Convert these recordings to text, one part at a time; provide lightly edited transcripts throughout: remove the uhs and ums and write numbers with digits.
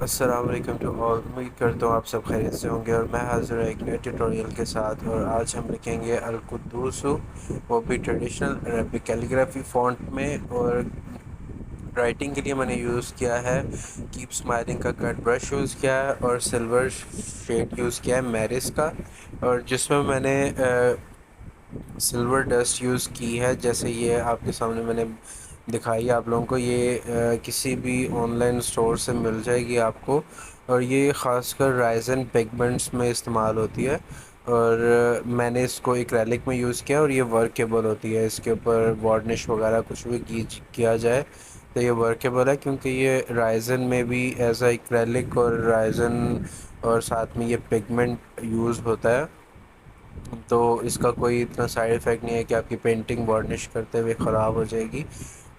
अस्सलाम वालेकुम to all. उम्मीद करता हूँ आप सब खैरियत से होंगे और मैं हाज़िर हूँ एक नए ट्यूटोरियल के साथ। और आज हम लिखेंगे अल कुद्दूसु, वो भी ट्रेडिशनल अरबिक कैलीग्राफी फ़ॉन्ट में। और राइटिंग के लिए मैंने यूज़ किया है कीप स्माइलिंग का कट ब्रश यूज़ किया है और सिल्वर शेड यूज़ किया है मैरिस का, और जिसमें मैंने सिल्वर डस्ट यूज़ की है। जैसे ये आपके सामने मैंने दिखाई आप लोगों को, ये किसी भी ऑनलाइन स्टोर से मिल जाएगी आपको। और ये ख़ासकर राइजन पिगमेंट्स में इस्तेमाल होती है। और मैंने इसको एक्रेलिक में यूज़ किया और ये वर्केबल होती है। इसके ऊपर वार्निश वगैरह कुछ भी किया जाए तो ये वर्केबल है, क्योंकि ये राइजन में भी एज आ एक्रेलिक और राइजन और साथ में ये पिगमेंट यूज़ होता है। तो इसका कोई इतना साइड इफ़ेक्ट नहीं है कि आपकी पेंटिंग वार्निश करते हुए ख़राब हो जाएगी।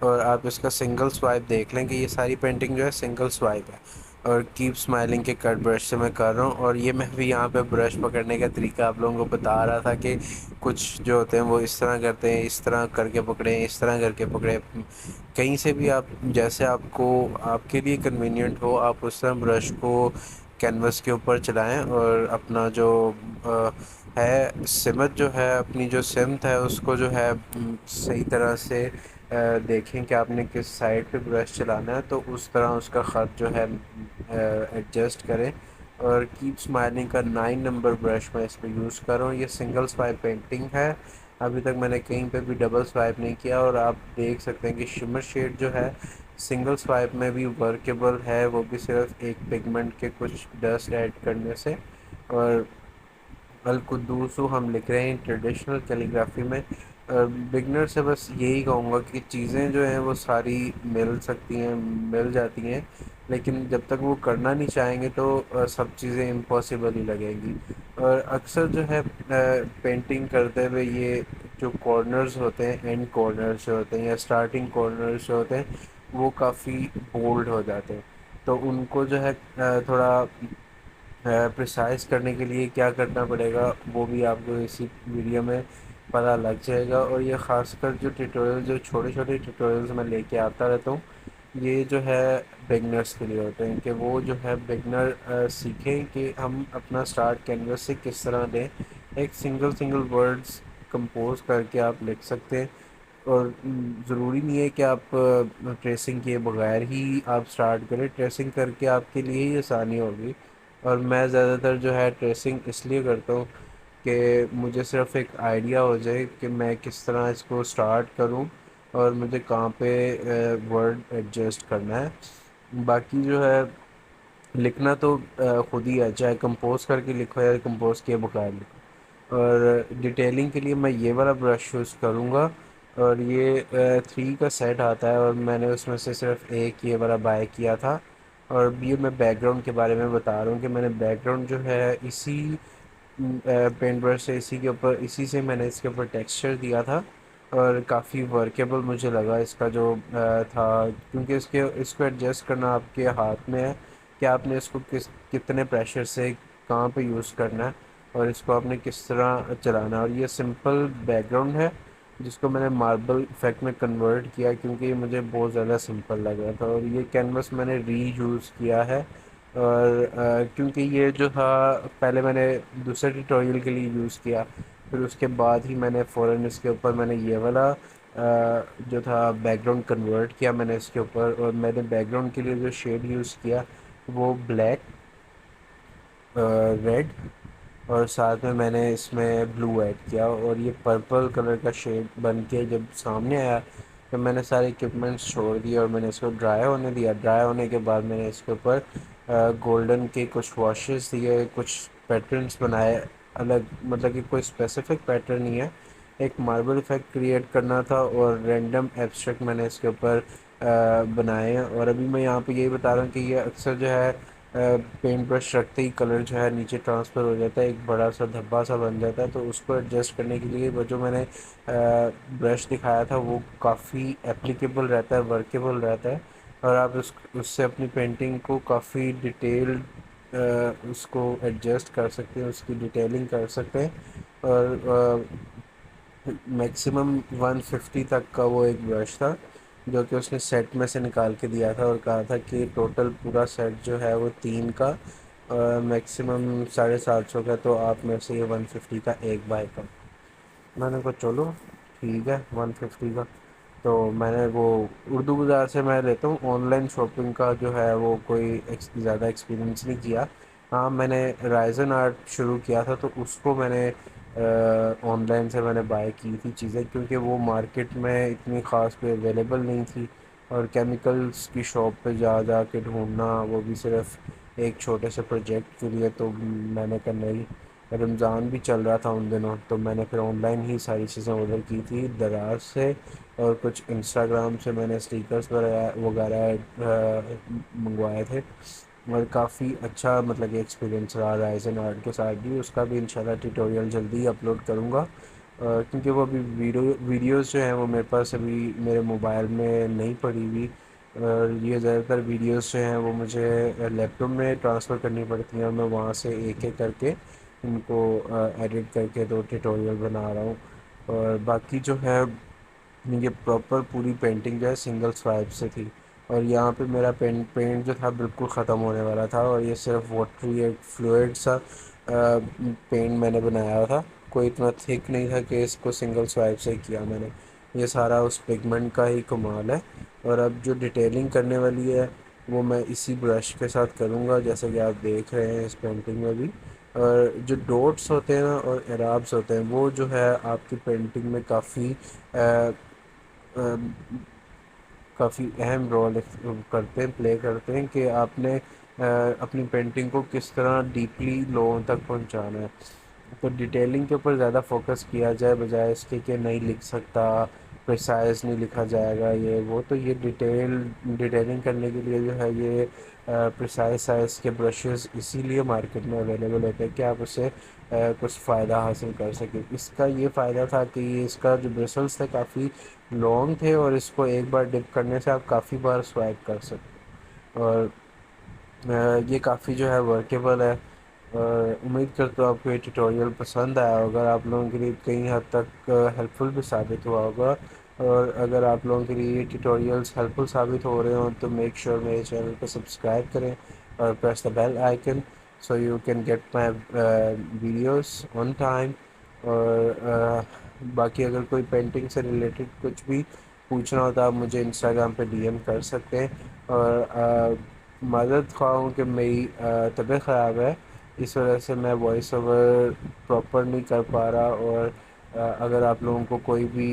और आप इसका सिंगल स्वाइप देख लें कि ये सारी पेंटिंग जो है सिंगल स्वाइप है। और कीप स्माइलिंग के कट ब्रश से मैं कर रहा हूँ। और ये मैं भी यहाँ पे ब्रश पकड़ने का तरीका आप लोगों को बता रहा था कि कुछ जो होते हैं वो इस तरह करते हैं, इस तरह करके पकड़ें, इस तरह करके पकड़ें। कहीं से भी आप जैसे आपको आपके लिए कन्वीनियंट हो आप उस तरह ब्रश को कैनवस के ऊपर चलाएं। और अपना जो है सिमत जो है, अपनी जो सिमत है उसको जो है सही तरह से देखें कि आपने किस साइड पे ब्रश चलाना है, तो उस तरह उसका ख़त जो है एडजस्ट करें। और कीप स्माइलिंग का 9 नंबर ब्रश मैं इस पर यूज़ कर रहा हूँ। ये सिंगल स्वाइप पेंटिंग है, अभी तक मैंने कहीं पे भी डबल स्वाइप नहीं किया। और आप देख सकते हैं कि शिमर शेड जो है सिंगल स्वाइप में भी वर्केबल है, वो भी सिर्फ एक पिगमेंट के कुछ डस्ट ऐड करने से। और अल कुद्दूसु हम लिख रहे हैं ट्रेडिशनल कैलीग्राफी में। बिगनर से बस यही कहूँगा कि चीज़ें जो हैं वो सारी मिल सकती हैं, मिल जाती हैं, लेकिन जब तक वो करना नहीं चाहेंगे तो सब चीज़ें इम्पॉसिबल ही लगेंगी। और अक्सर जो है पेंटिंग करते हुए ये जो कॉर्नर्स होते हैं, एंड कॉर्नर्स जो होते हैं या स्टार्टिंग कॉर्नर्स जो होते हैं, वो काफ़ी बोल्ड हो जाते हैं। तो उनको जो है थोड़ा प्रिसाइज करने के लिए क्या करना पड़ेगा वो भी आपको इसी वीडियो में पता लग जाएगा। और ये ख़ासकर जो ट्यूटोरियल, जो छोटे छोटे ट्यूटोरियल्स मैं लेके आता रहता हूँ, ये जो है बिगनर्स के लिए होते हैं कि वो जो है बिगनर सीखें कि हम अपना स्टार्ट कैनवस से किस तरह लें। एक सिंगल सिंगल वर्ड्स कंपोज करके आप लिख सकते हैं। और ज़रूरी नहीं है कि आप ट्रेसिंग किए बगैर ही आप स्टार्ट करें, ट्रेसिंग करके आपके लिए ही आसानी होगी। और मैं ज़्यादातर जो है ट्रेसिंग इसलिए करता हूँ कि मुझे सिर्फ एक आइडिया हो जाए कि मैं किस तरह इसको स्टार्ट करूँ और मुझे कहाँ पे वर्ड एडजस्ट करना है। बाकी जो है लिखना तो खुद ही है, चाहे कंपोज करके लिखो या कंपोज किए बगैर लिखो। और डिटेलिंग के लिए मैं ये वाला ब्रश यूज़ करूँगा। और ये 3 का सेट आता है और मैंने उसमें से सिर्फ एक ये वाला बाय किया था। और ये मैं बैकग्राउंड के बारे में बता रहा हूँ कि मैंने बैकग्राउंड जो है इसी पेंट ब्रश से, इसी के ऊपर, इसी से मैंने इसके ऊपर टेक्सचर दिया था। और काफ़ी वर्केबल मुझे लगा इसका जो था, क्योंकि इसको एडजस्ट करना आपके हाथ में है कि आपने इसको कितने प्रेशर से कहाँ पे यूज़ करना है और इसको आपने किस तरह चलाना है। और ये सिंपल बैकग्राउंड है जिसको मैंने मार्बल इफेक्ट में कन्वर्ट किया, क्योंकि ये मुझे बहुत ज़्यादा सिंपल लग रहा था। और ये कैनवस मैंने री यूज़ किया है। और क्योंकि ये जो था पहले मैंने दूसरे ट्यूटोरियल के लिए यूज़ किया, फिर उसके बाद ही मैंने फ़ौरन इसके ऊपर मैंने ये वाला जो था बैकग्राउंड कन्वर्ट किया मैंने इसके ऊपर। और मैंने बैकग्राउंड के लिए जो शेड यूज़ किया वो ब्लैक, रेड, और साथ में मैंने इसमें ब्लू ऐड किया। और ये पर्पल कलर का शेड बन के जब सामने आया तो मैंने सारे इक्विपमेंट्स छोड़ दिए और मैंने इसको ड्राई होने दिया। ड्राई होने के बाद मैंने इसके ऊपर गोल्डन के कुछ वॉशेस दिए, कुछ पैटर्न्स बनाए अलग, मतलब कि कोई स्पेसिफिक पैटर्न नहीं है, एक मार्बल इफेक्ट क्रिएट करना था। और रैंडम एब्स्ट्रैक्ट मैंने इसके ऊपर बनाए हैं। और अभी मैं यहाँ पे यही बता रहा हूँ कि ये अक्सर जो है पेंट ब्रश रखते ही कलर जो है नीचे ट्रांसफ़र हो जाता है, एक बड़ा सा धब्बा सा बन जाता है। तो उसको एडजस्ट करने के लिए वो जो मैंने ब्रश दिखाया था वो काफ़ी एप्लीकेबल रहता है, वर्केबल रहता है। और आप उससे अपनी पेंटिंग को काफ़ी डिटेल्ड उसको एडजस्ट कर सकते हैं, उसकी डिटेलिंग कर सकते हैं। और मैक्सिमम 150 तक का वो एक ब्रश था। जो कि उसने सेट में से निकाल के दिया था और कहा था कि टोटल पूरा सेट जो है वो 3 का मैक्सिमम 750 का, तो आप मेरे से ये 150 का एक बाय कर। मैंने कहा चलो ठीक है 150 का। तो मैंने वो उर्दू बाज़ार से मैं लेता हूँ, ऑनलाइन शॉपिंग का जो है वो कोई ज़्यादा एक्सपीरियंस नहीं किया। हाँ, मैंने राइजन आर्ट शुरू किया था तो उसको मैंने ऑनलाइन से मैंने बाय की थी चीज़ें, क्योंकि वो मार्केट में इतनी ख़ास कोई अवेलेबल नहीं थी। और केमिकल्स की शॉप पे जा जा के ढूंढना, वो भी सिर्फ एक छोटे से प्रोजेक्ट के लिए, तो मैंने कहा नहीं। रमज़ान भी चल रहा था उन दिनों, तो मैंने फिर ऑनलाइन ही सारी चीज़ें ऑर्डर की थी दराज से। और कुछ इंस्टाग्राम से मैंने स्टिकर्स वगैरह वगैरह मंगवाए थे। और काफ़ी अच्छा मतलब कि एक्सपीरियंस रहा राइजन आर्ट के साथ भी। उसका भी इंशाल्लाह ट्यूटोरियल जल्दी ही अपलोड करूँगा, क्योंकि वो अभी वीडियोस जो हैं वो मेरे पास अभी मेरे मोबाइल में नहीं पड़ी हुई। और ये ज़्यादातर वीडियोस जो हैं वो मुझे लैपटॉप में ट्रांसफ़र करनी पड़ती हैं, और मैं वहाँ से एक एक करके इनको एडिट करके तो ट्यूटोरियल बना रहा हूँ। और बाकी जो है ये प्रॉपर पूरी पेंटिंग जो है सिंगल स्वाइप से थी। और यहाँ पे मेरा पेंट जो था बिल्कुल ख़त्म होने वाला था, और ये सिर्फ वाटरी एक फ्लूइड सा पेंट मैंने बनाया था। कोई इतना थिक नहीं था कि इसको सिंगल स्वाइप से किया मैंने। ये सारा उस पिगमेंट का ही कमाल है। और अब जो डिटेलिंग करने वाली है वो मैं इसी ब्रश के साथ करूँगा, जैसे कि आप देख रहे हैं इस पेंटिंग में भी। और जो डॉट्स होते हैं ना और एराब्स होते हैं वो जो है आपकी पेंटिंग में काफ़ी अहम रोल करते हैं, प्ले करते हैं कि आपने अपनी पेंटिंग को किस तरह डीपली लोगों तक पहुंचाना है। तो डिटेलिंग के ऊपर ज़्यादा फोकस किया जाए, बजाय इसके कि नहीं लिख सकता, प्रिसाइज नहीं लिखा जाएगा ये वो। तो ये डिटेलिंग करने के लिए जो है ये प्रिसाइज साइज के ब्रशेस इसीलिए मार्केट में अवेलेबल होते हैं कि आप उससे कुछ फ़ायदा हासिल कर सकें। इसका ये फ़ायदा था कि ये इसका जो ब्रिसल्स थे काफ़ी लॉन्ग थे, और इसको एक बार डिप करने से आप काफ़ी बार स्वाइप कर सकते। और ये काफ़ी जो है वर्केबल है। और उम्मीद करता हूँ आपको ये ट्यूटोरियल पसंद आया होगा, आप लोगों के लिए कई हद तक हेल्पफुल भी साबित हुआ होगा। और अगर आप लोगों के लिए ये ट्यूटोरियल्स हेल्पफुल साबित हो रहे हों तो मेक श्योर मेरे चैनल को सब्सक्राइब करें और press the bell icon, so you can get my videos on time. और बाकी अगर कोई पेंटिंग से रिलेटेड कुछ भी पूछना हो तो आप मुझे इंस्टाग्राम पे डीएम कर सकते हैं। और मदद ख्वाह हूँ कि मेरी तबीयत ख़राब है, इस वजह से मैं वॉइस ओवर प्रॉपर नहीं कर पा रहा। और अगर आप लोगों को कोई भी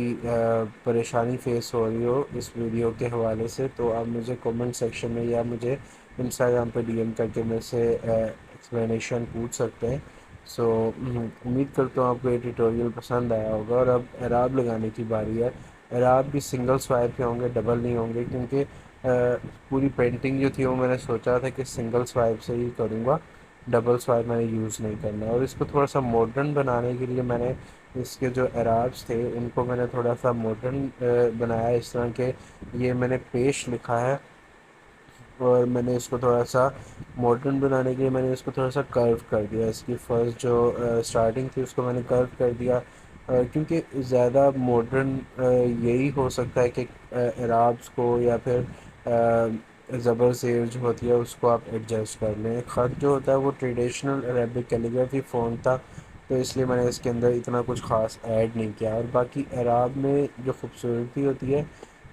परेशानी फेस हो रही हो इस वीडियो के हवाले से तो आप मुझे कमेंट सेक्शन में या मुझे इंस्टाग्राम पे डीएम करके मेरे से एक्सप्लेनेशन पूछ सकते हैं। सो उम्मीद करता हूँ आपको ये ट्यूटोरियल पसंद आया होगा। और अब एराब लगाने की बारी है। एराब भी सिंगल स्वाइप के होंगे, डबल नहीं होंगे, क्योंकि पूरी पेंटिंग जो थी वो मैंने सोचा था कि सिंगल स्वाइप से ही करूँगा, डबल स्वाइप मैंने यूज़ नहीं करना। और इसको थोड़ा सा मॉडर्न बनाने के लिए मैंने इसके जो एराब्स थे उनको मैंने थोड़ा सा मॉडर्न बनाया, इस तरह के ये मैंने पेश लिखा है। और मैंने इसको थोड़ा सा मॉडर्न बनाने के लिए मैंने इसको थोड़ा सा कर्व कर दिया। इसकी फर्स्ट जो स्टार्टिंग थी उसको मैंने कर्व कर दिया, क्योंकि ज़्यादा मॉडर्न यही हो सकता है कि एराब्स को या फिर ज़बर ज़ेर जो होती है उसको आप एडजस्ट कर लें। ख़त जो होता है वो ट्रेडिशनल अरेबिक कैलीग्राफी फ़ॉन्ट था, तो इसलिए मैंने इसके अंदर इतना कुछ ख़ास ऐड नहीं किया। और बाकी एराब में जो खूबसूरती होती है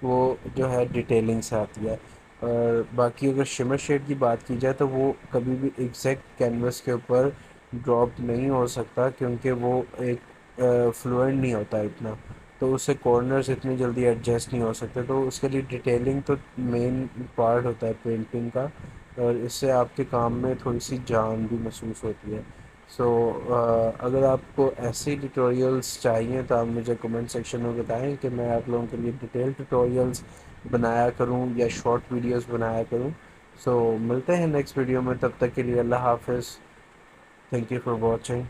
वो जो है डिटेलिंग से आती है। और बाकी अगर शिमर शेड की बात की जाए तो वो कभी भी एग्जैक्ट कैनवस के ऊपर ड्रॉप नहीं हो सकता, क्योंकि वो एक फ्लुएंट नहीं होता इतना, तो उससे कॉर्नर्स इतनी जल्दी एडजस्ट नहीं हो सकते। तो उसके लिए डिटेलिंग तो मेन पार्ट होता है पेंटिंग का, और इससे आपके काम में थोड़ी सी जान भी महसूस होती है। सो अगर आपको ऐसे ट्यूटोरियल्स चाहिए तो आप मुझे कमेंट सेक्शन में बताएं कि मैं आप लोगों के लिए डिटेल ट्यूटोरियल्स बनाया करूं या शॉर्ट वीडियोस बनाया करूं। सो मिलते हैं नेक्स्ट वीडियो में, तब तक के लिए अल्लाह हाफिज़। Thank you for watching.